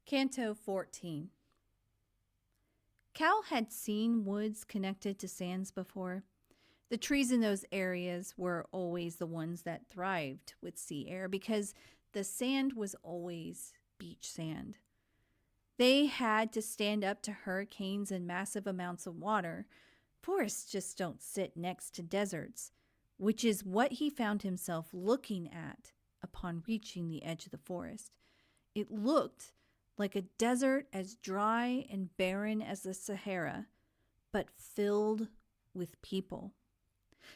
Canto 14. Cal had seen woods connected to sands before. The trees in those areas were always the ones that thrived with sea air because the sand was always beach sand. They had to stand up to hurricanes and massive amounts of water. Forests just don't sit next to deserts, which is what he found himself looking at upon reaching the edge of the forest. It looked like a desert as dry and barren as the Sahara, but filled with people.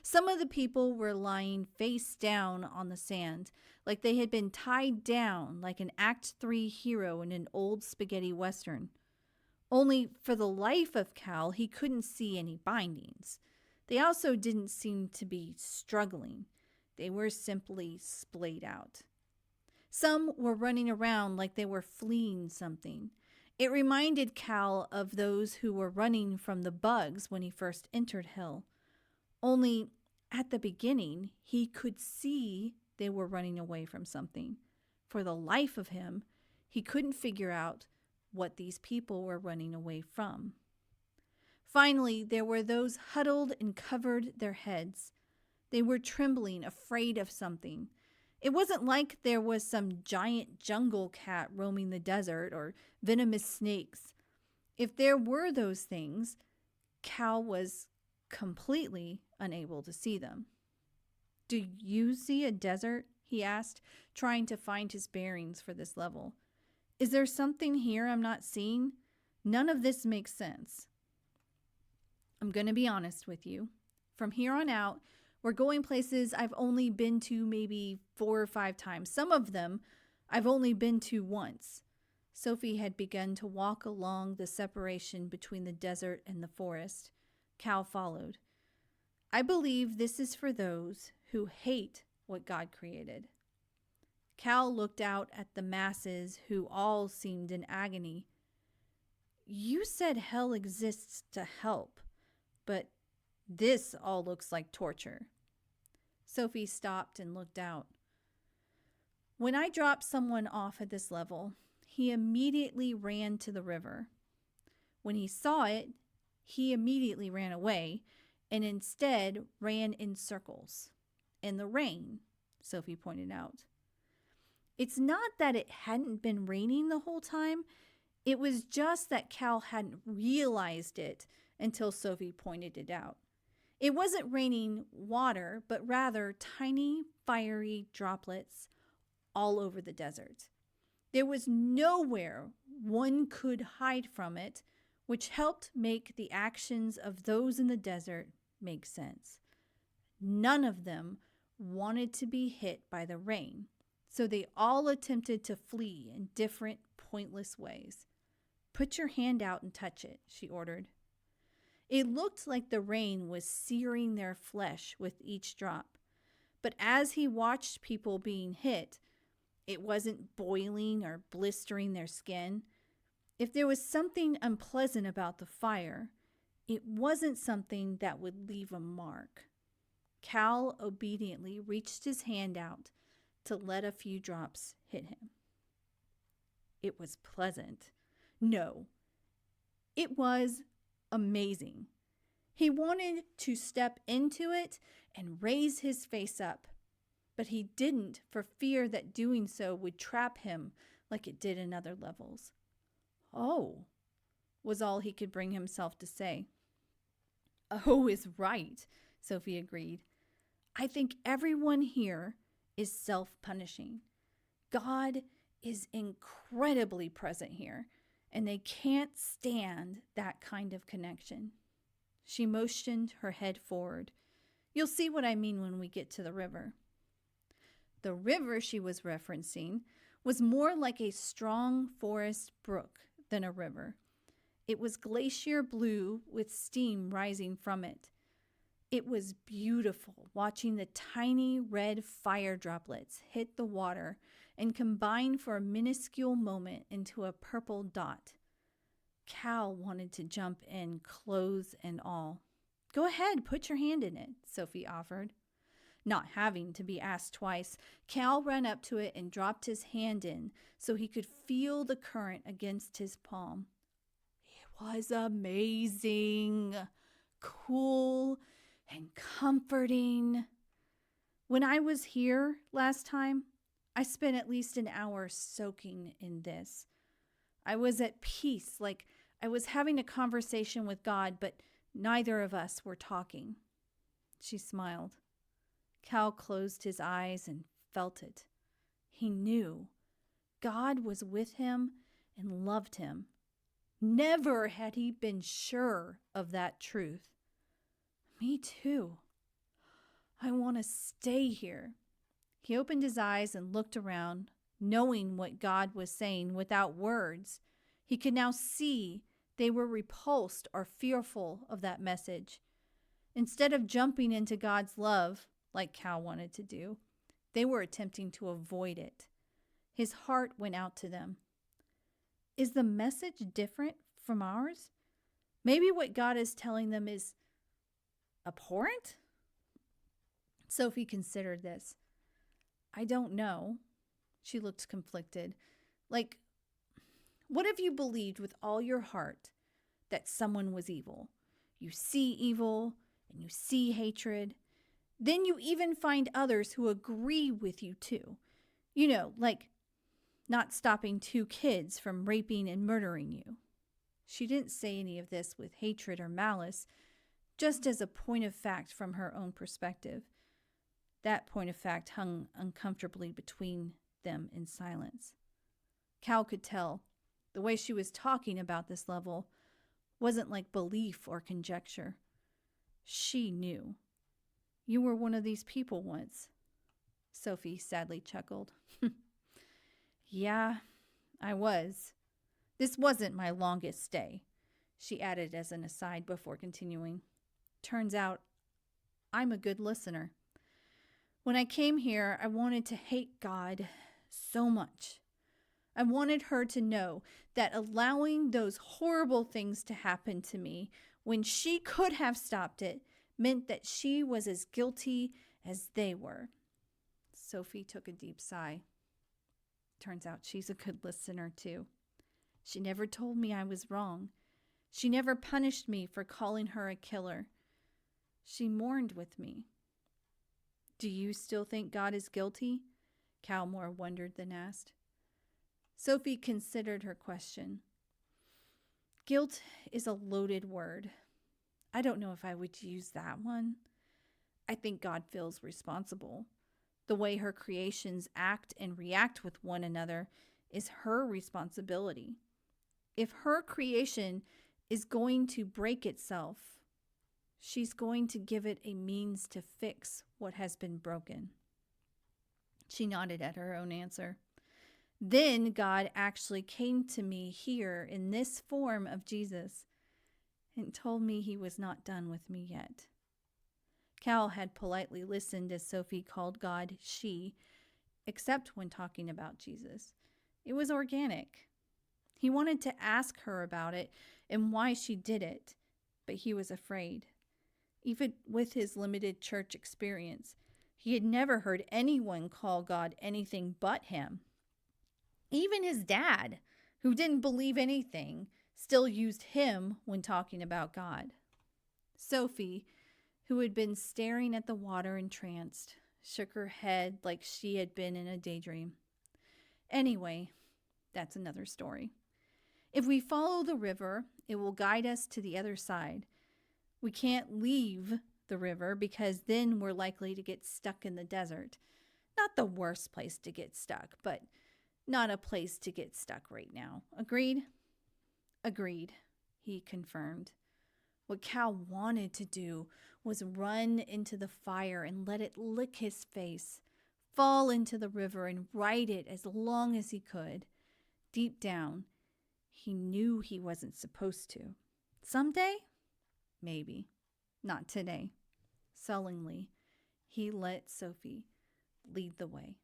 Some of the people were lying face down on the sand, like they had been tied down like an Act 3 hero in an old spaghetti western. Only for the life of Cal, he couldn't see any bindings. They also didn't seem to be struggling. They were simply splayed out. Some were running around like they were fleeing something. It reminded Cal of those who were running from the bugs when he first entered hell. Only at the beginning, he could see they were running away from something. For the life of him, he couldn't figure out what these people were running away from. Finally, there were those huddled and covered their heads. They were trembling, afraid of something. It wasn't like there was some giant jungle cat roaming the desert or venomous snakes. If there were those things, Cal was completely unable to see them. "Do you see a desert?" he asked, trying to find his bearings for this level. "Is there something here I'm not seeing? None of this makes sense." "I'm going to be honest with you. From here on out, we're going places I've only been to maybe 4 or 5 times. Some of them I've only been to once." Sophie had begun to walk along the separation between the desert and the forest. Cal followed. "I believe this is for those who hate what God created." Cal looked out at the masses who all seemed in agony. "You said hell exists to help, but this all looks like torture." Sophie stopped and looked out. "When I dropped someone off at this level, he immediately ran to the river. When he saw it, he immediately ran away and instead ran in circles. In the rain," Sophie pointed out. It's not that it hadn't been raining the whole time. It was just that Cal hadn't realized it until Sophie pointed it out. It wasn't raining water, but rather tiny, fiery droplets all over the desert. There was nowhere one could hide from it, which helped make the actions of those in the desert make sense. None of them wanted to be hit by the rain, so they all attempted to flee in different, pointless ways. "Put your hand out and touch it," she ordered. It looked like the rain was searing their flesh with each drop. But as he watched people being hit, it wasn't boiling or blistering their skin. If there was something unpleasant about the fire, it wasn't something that would leave a mark. Cal obediently reached his hand out to let a few drops hit him. It was pleasant. No, it was amazing. He wanted to step into it and raise his face up, but he didn't for fear that doing so would trap him like it did in other levels. "Oh," was all he could bring himself to say. "Oh is right," Sophie agreed. "I think everyone here is self-punishing. God is incredibly present here, and they can't stand that kind of connection." She motioned her head forward. "You'll see what I mean when we get to the river." The river she was referencing was more like a strong forest brook than a river. It was glacier blue with steam rising from it. It was beautiful watching the tiny red fire droplets hit the water and combine for a minuscule moment into a purple dot. Cal wanted to jump in, clothes and all. "Go ahead, put your hand in it," Sophie offered. Not having to be asked twice, Cal ran up to it and dropped his hand in so he could feel the current against his palm. It was amazing, cool, and comforting. When I was here last time, I spent at least an hour soaking in this. I was at peace, like I was having a conversation with God, but neither of us were talking. She smiled. Cal closed his eyes and felt it. He knew God was with him and loved him. Never had he been sure of that truth. Me too. I want to stay here. He opened his eyes and looked around, knowing what God was saying without words. He could now see they were repulsed or fearful of that message. Instead of jumping into God's love, like Cal wanted to do, they were attempting to avoid it. His heart went out to them. Is the message different from ours? Maybe what God is telling them is abhorrent? Sophie considered this. I don't know. She looked conflicted. Like, what if you believed with all your heart that someone was evil? You see evil and you see hatred. Then you even find others who agree with you too. You know, like not stopping 2 kids from raping and murdering you. She didn't say any of this with hatred or malice, just as a point of fact from her own perspective. That point of fact hung uncomfortably between them in silence. Cal could tell the way she was talking about this level wasn't like belief or conjecture. She knew. You were one of these people once. Sophie sadly chuckled. Yeah, I was. This wasn't my longest stay, she added as an aside before continuing. Turns out, I'm a good listener. When I came here, I wanted to hate God so much. I wanted her to know that allowing those horrible things to happen to me when she could have stopped it meant that she was as guilty as they were. Sophie took a deep sigh. Turns out she's a good listener too. She never told me I was wrong. She never punished me for calling her a killer. She mourned with me. Do you still think God is guilty? Cal more wondered than asked. Sophie considered her question. Guilt is a loaded word. I don't know if I would use that one. I think God feels responsible. The way her creations act and react with one another is her responsibility. If her creation is going to break itself, she's going to give it a means to fix what has been broken. She nodded at her own answer. Then God actually came to me here in this form of Jesus and told me he was not done with me yet. Cal had politely listened as Sophie called God she, except when talking about Jesus. It was organic. He wanted to ask her about it and why she did it, but he was afraid. Even with his limited church experience, he had never heard anyone call God anything but him. Even his dad, who didn't believe anything, still used him when talking about God. Sophie, who had been staring at the water entranced, shook her head like she had been in a daydream. Anyway, that's another story. If we follow the river, it will guide us to the other side. We can't leave the river because then we're likely to get stuck in the desert. Not the worst place to get stuck, but not a place to get stuck right now. Agreed? Agreed, he confirmed. What Cal wanted to do was run into the fire and let it lick his face, fall into the river and ride it as long as he could. Deep down, he knew he wasn't supposed to. Someday? Maybe. Not today. Sullenly, he let Sophie lead the way.